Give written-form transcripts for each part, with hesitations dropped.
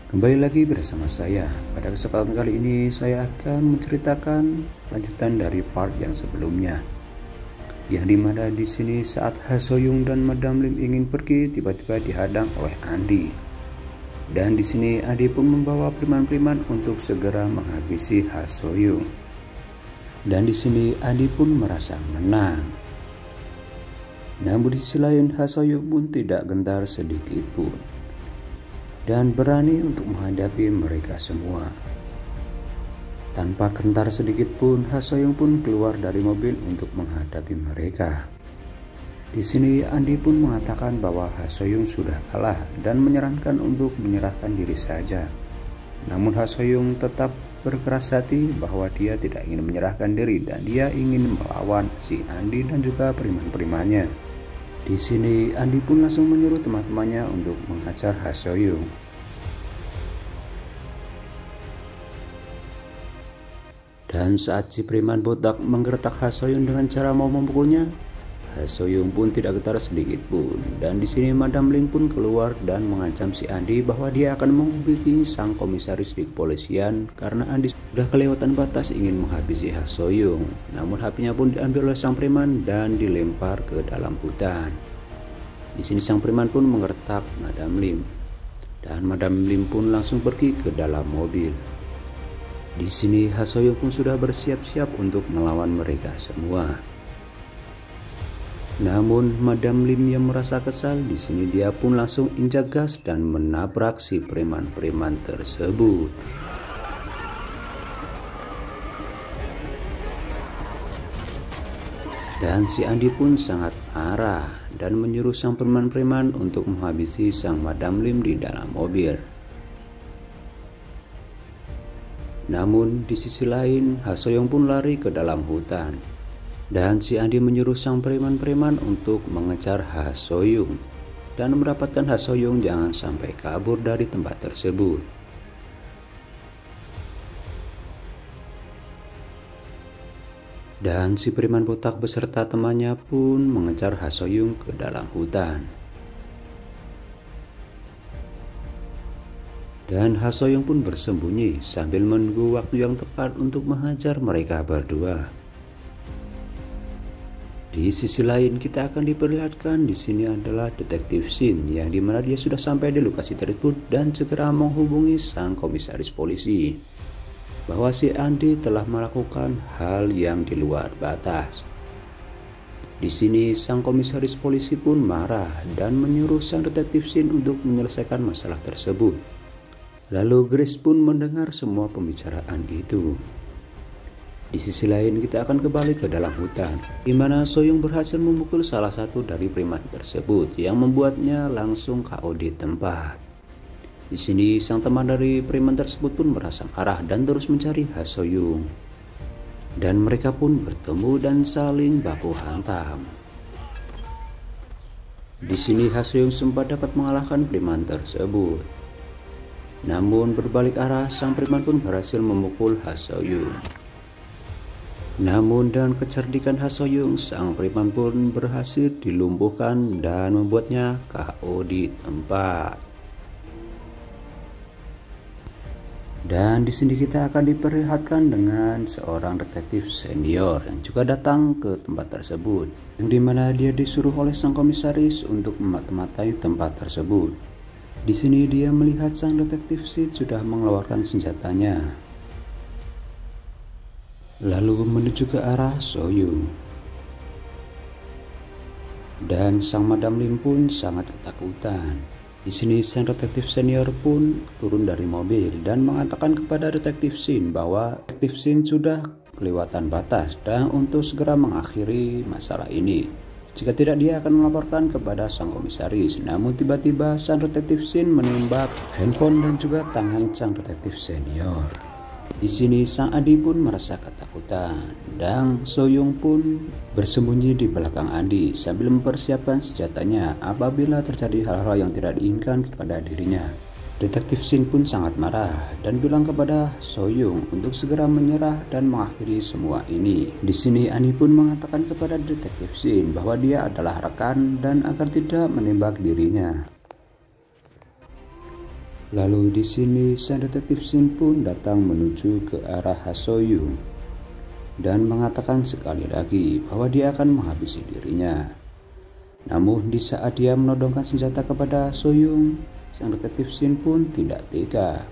Kembali lagi bersama saya. Pada kesempatan kali ini saya akan menceritakan lanjutan dari part yang sebelumnya. Yang dimana di sini saat Ha So-young dan Madam Lim ingin pergi, tiba-tiba dihadang oleh Andi. Dan di sini Andi pun membawa preman-preman untuk segera menghabisi Ha So-young. Dan di sini Andi pun merasa menang. Namun di sisi lain Ha So-young pun tidak gentar sedikit pun dan berani untuk menghadapi mereka semua. Tanpa gentar sedikit pun, Ha So-young pun keluar dari mobil untuk menghadapi mereka. Di sini Andi pun mengatakan bahwa Ha So-young sudah kalah dan menyarankan untuk menyerahkan diri saja. Namun Ha So-young tetap berkeras hati bahwa dia tidak ingin menyerahkan diri dan dia ingin melawan si Andi dan juga preman-premannya. Di sini Andi pun langsung menyuruh teman-temannya untuk menghajar Ha So-young. Dan saat si preman botak menggertak Ha So-young dengan cara mau memukulnya, Ha So-young pun tidak getar sedikit pun. Dan di sini Madam Lim pun keluar dan mengancam si Andi bahwa dia akan menghubungi sang komisaris di kepolisian karena Andi sudah kelewatan batas ingin menghabisi Ha So-young. Namun HP-nya pun diambil oleh sang preman dan dilempar ke dalam hutan. Di sini sang preman pun menggertak Madam Lim dan Madam Lim pun langsung pergi ke dalam mobil. Di sini Ha So-young pun sudah bersiap-siap untuk melawan mereka semua. Namun Madam Lim yang merasa kesal, di sini dia pun langsung injak gas dan menabrak si preman-preman tersebut. Dan si Andi pun sangat marah dan menyuruh sang preman-preman untuk menghabisi sang Madam Lim di dalam mobil. Namun di sisi lain Ha So-young pun lari ke dalam hutan. Dan si Andi menyuruh sang preman-preman untuk mengejar Ha So-young dan mendapatkan Ha So-young jangan sampai kabur dari tempat tersebut. Dan si preman botak beserta temannya pun mengejar Ha So-young ke dalam hutan. Dan Ha So-young pun bersembunyi sambil menunggu waktu yang tepat untuk menghajar mereka berdua. Di sisi lain kita akan diperlihatkan di sini adalah detektif Shin yang dimana dia sudah sampai di lokasi tersebut dan segera menghubungi sang komisaris polisi bahwa si Andi telah melakukan hal yang di luar batas. Di sini sang komisaris polisi pun marah dan menyuruh sang detektif Shin untuk menyelesaikan masalah tersebut. Lalu Grace pun mendengar semua pembicaraan itu. Di sisi lain kita akan kembali ke dalam hutan, di mana So-young berhasil memukul salah satu dari preman tersebut yang membuatnya langsung KO di tempat. Di sini sang teman dari preman tersebut pun merasa marah dan terus mencari Ha So-young. Dan mereka pun bertemu dan saling baku hantam. Di sini Ha So-young sempat dapat mengalahkan preman tersebut. Namun berbalik arah sang preman pun berhasil memukul Ha So-young. Namun dengan kecerdikan Ha So-young, sang preman pun berhasil dilumpuhkan dan membuatnya KO di tempat. Dan di sini kita akan diperlihatkan dengan seorang detektif senior yang juga datang ke tempat tersebut, yang dimana dia disuruh oleh sang komisaris untuk memata-matai tempat tersebut. Di sini dia melihat sang detektif Sid sudah mengeluarkan senjatanya, lalu menuju ke arah So-young. Dan sang Madam Lim pun sangat ketakutan. Di sini sang detektif senior pun turun dari mobil dan mengatakan kepada detektif Shin bahwa detektif Shin sudah kelewatan batas dan untuk segera mengakhiri masalah ini. Jika tidak dia akan melaporkan kepada sang komisaris. Namun tiba-tiba sang detektif Shin menembak handphone dan juga tangan sang detektif senior. Di sini sang Andi pun merasa ketakutan dan So-young pun bersembunyi di belakang Andi sambil mempersiapkan senjatanya apabila terjadi hal-hal yang tidak diinginkan kepada dirinya. Detektif Shin pun sangat marah dan bilang kepada So-young untuk segera menyerah dan mengakhiri semua ini. Di sini Andi pun mengatakan kepada detektif Shin bahwa dia adalah rekan dan agar tidak menembak dirinya. Lalu di sini sang detektif Shin pun datang menuju ke arah Ha So-young dan mengatakan sekali lagi bahwa dia akan menghabisi dirinya. Namun di saat dia menodongkan senjata kepada So-young, sang detektif Shin pun tidak tega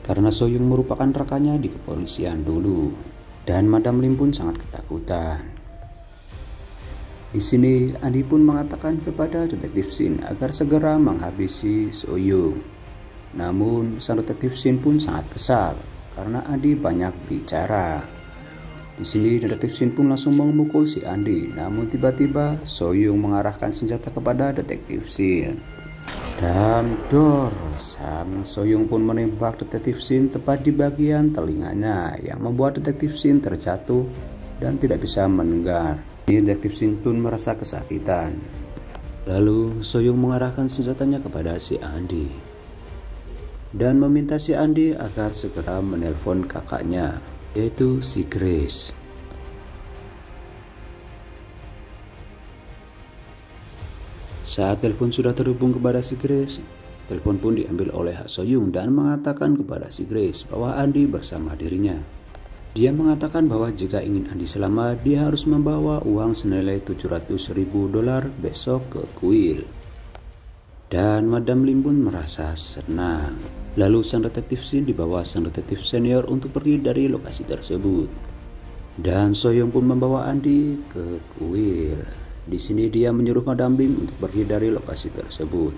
karena So-young merupakan rekannya di kepolisian dulu dan Madam Lim pun sangat ketakutan. Di sini Andi pun mengatakan kepada detektif Shin agar segera menghabisi So-young. Namun sang detektif Shin pun sangat kesal karena Andi banyak bicara. Di sini detektif Shin pun langsung memukul si Andi. Namun tiba-tiba So-young mengarahkan senjata kepada detektif Shin. Dan sang So-young pun menembak detektif Shin tepat di bagian telinganya yang membuat detektif Shin terjatuh dan tidak bisa mendengar. Detektif Shin pun merasa kesakitan. Lalu So-young mengarahkan senjatanya kepada si Andi dan meminta si Andi agar segera menelpon kakaknya, yaitu si Grace. Saat telepon sudah terhubung kepada si Grace, telepon pun diambil oleh Ha So-young dan mengatakan kepada si Grace bahwa Andi bersama dirinya. Dia mengatakan bahwa jika ingin Andi selamat, dia harus membawa uang senilai $700.000 besok ke kuil. Dan Madam Lim pun merasa senang. Lalu sang detektif Shin dibawa sang detektif senior untuk pergi dari lokasi tersebut. Dan So-young pun membawa Andi ke kuil. Di sini dia menyuruh Madam Lim untuk pergi dari lokasi tersebut.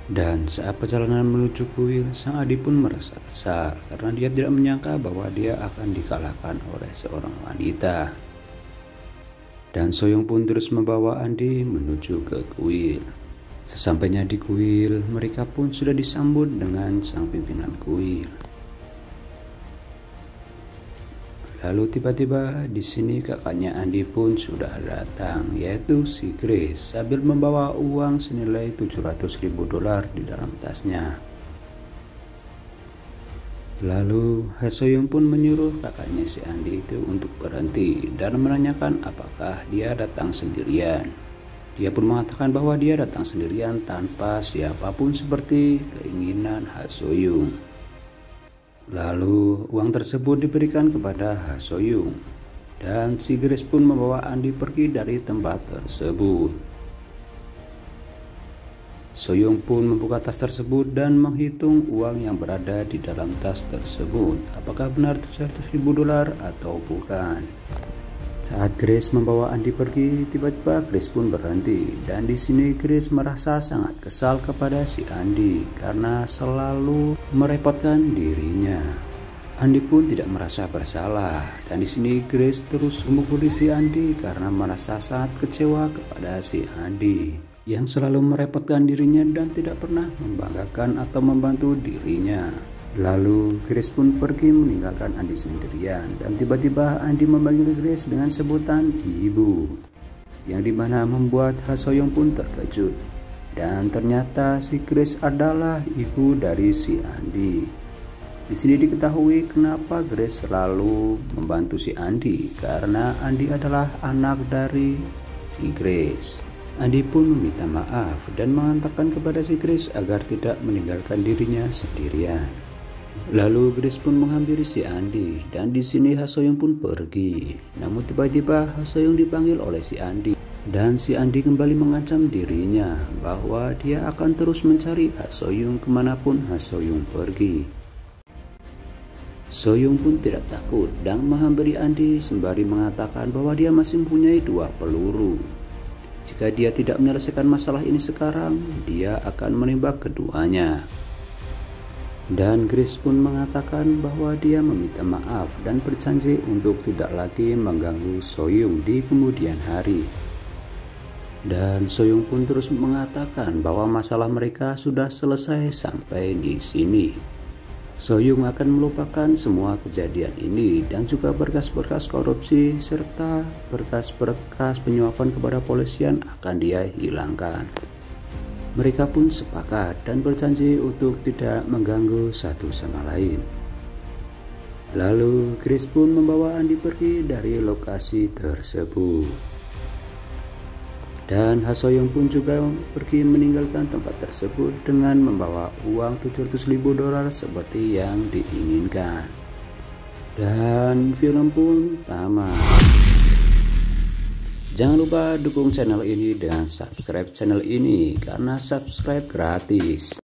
Dan saat perjalanan menuju kuil, sang Andi pun merasa kesal karena dia tidak menyangka bahwa dia akan dikalahkan oleh seorang wanita. Dan So-young pun terus membawa Andi menuju ke kuil. Sesampainya di kuil, mereka pun sudah disambut dengan sang pimpinan kuil. Lalu tiba-tiba di sini kakaknya Andi pun sudah datang, yaitu si Grace, sambil membawa uang senilai $700.000 di dalam tasnya. Lalu Ha So-young pun menyuruh kakaknya si Andi itu untuk berhenti dan menanyakan apakah dia datang sendirian. Dia pun mengatakan bahwa dia datang sendirian tanpa siapapun seperti keinginan Ha So-young. Lalu uang tersebut diberikan kepada Ha So-young dan si Grace pun membawa Andi pergi dari tempat tersebut. So-young pun membuka tas tersebut dan menghitung uang yang berada di dalam tas tersebut. Apakah benar $700.000 atau bukan? Saat Grace membawa Andi pergi, tiba-tiba Grace pun berhenti dan di sini Grace merasa sangat kesal kepada si Andi karena selalu merepotkan dirinya. Andi pun tidak merasa bersalah dan di sini Grace terus memukuli si Andi karena merasa sangat kecewa kepada si Andi yang selalu merepotkan dirinya dan tidak pernah membanggakan atau membantu dirinya. Lalu Grace pun pergi meninggalkan Andi sendirian dan tiba-tiba Andi memanggil Grace dengan sebutan ibu, yang dimana membuat Ha So-young pun terkejut. Dan ternyata si Grace adalah ibu dari si Andi. Di sini diketahui kenapa Grace selalu membantu si Andi, karena Andi adalah anak dari si Grace. Andi pun meminta maaf dan mengatakan kepada si Grace agar tidak meninggalkan dirinya sendirian. Lalu Grace pun menghampiri si Andi dan di sini Ha So-young pun pergi. Namun tiba-tiba Ha So-young dipanggil oleh si Andi dan si Andi kembali mengancam dirinya bahwa dia akan terus mencari Ha So-young kemanapun Ha So-young pergi. So-young pun tidak takut dan menghampiri Andi sembari mengatakan bahwa dia masih mempunyai 2 peluru. Jika dia tidak menyelesaikan masalah ini sekarang, dia akan menembak keduanya. Dan Grace pun mengatakan bahwa dia meminta maaf dan berjanji untuk tidak lagi mengganggu So-young di kemudian hari. Dan So-young pun terus mengatakan bahwa masalah mereka sudah selesai sampai di sini. So-young akan melupakan semua kejadian ini dan juga berkas-berkas korupsi serta berkas-berkas penyuapan kepada polisian akan dia hilangkan. Mereka pun sepakat dan berjanji untuk tidak mengganggu satu sama lain. Lalu Grace pun membawa Andi pergi dari lokasi tersebut. Dan Ha So-young pun juga pergi meninggalkan tempat tersebut dengan membawa uang $700.000 seperti yang diinginkan. Dan film pun tamat. Jangan lupa dukung channel ini dengan subscribe channel ini karena subscribe gratis.